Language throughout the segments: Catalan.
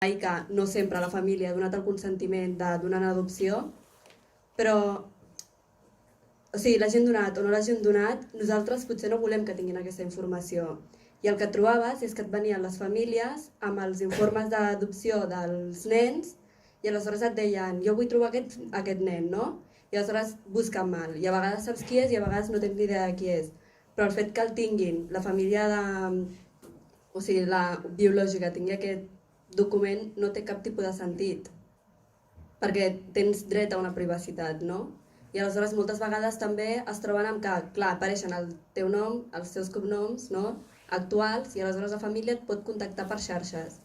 que no sempre la família ha donat el consentiment de donar en adopció, però o sigui, l'hagin donat o no l'hagin donat, nosaltres potser no volem que tinguin aquesta informació. I el que et trobaves és que et venien les famílies amb els informes d'adopció dels nens i aleshores et deien jo vull trobar aquest nen, no? I aleshores busquen mal. I a vegades saps qui és i a vegades no tens ni idea de qui és. Però el fet que el tinguin, la família o sigui, la biològica tingui aquest document no té cap tipus de sentit. Perquè tens dret a una privacitat, no? I aleshores moltes vegades també es troben amb que, clar, apareixen el teu nom, els teus cognoms, no?, actuals, i aleshores la família et pot contactar per xarxes.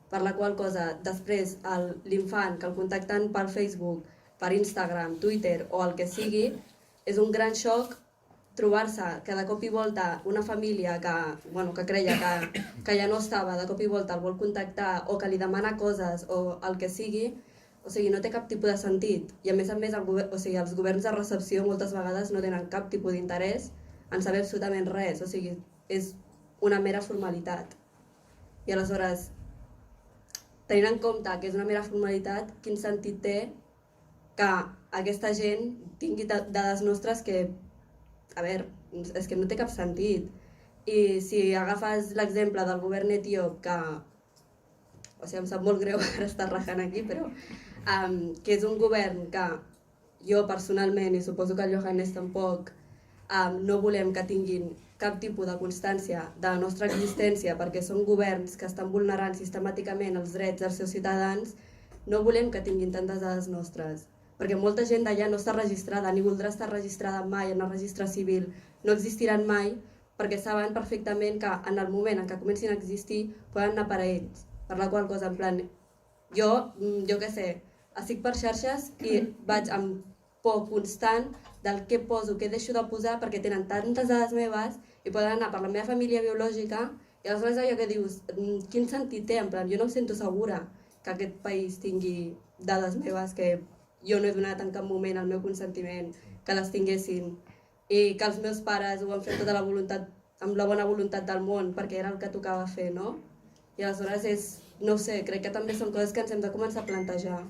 Per la qual cosa, després, l'infant que el contacten per Facebook, per Instagram, Twitter o el que sigui, és un gran xoc trobar-se que de cop i volta una família que creia que ja no estava, de cop i volta el vol contactar o que li demana coses o el que sigui, o sigui, no té cap tipus de sentit. I a més, els governs de recepció moltes vegades no tenen cap tipus d'interès en saber absolutament res, o sigui, és una mera formalitat. I aleshores, tenint en compte que és una mera formalitat, quin sentit té que aquesta gent tingui dades nostres que, a veure, és que no té cap sentit. I si agafes l'exemple del govern etíop, que, o sigui, em sap molt greu ara estar rajant aquí, però que és un govern que jo personalment, i suposo que el Johannes tampoc, no volem que tinguin cap tipus de constància de la nostra existència perquè són governs que estan vulnerant sistemàticament els drets dels seus ciutadans, no volem que tinguin tantes dades nostres. Perquè molta gent d'allà no està registrada, ni voldrà estar registrada mai en el registre civil, no existiran mai, perquè saben perfectament que en el moment en què comencin a existir poden anar per a ells. Per la qual cosa, en plan, jo què sé, estic per xarxes i vaig amb por constant del què poso, què deixo de posar, perquè tenen tantes dades meves i poden anar per la meva família biològica i aleshores allò que dius, quin sentit té? En plan, jo no em sento segura que aquest país tingui dades meves que jo no he donat en cap moment el meu consentiment que les tinguessin i que els meus pares ho han fet tota la voluntat, amb la bona voluntat del món perquè era el que tocava fer, no? I aleshores no sé, crec que també són coses que ens hem de començar a plantejar.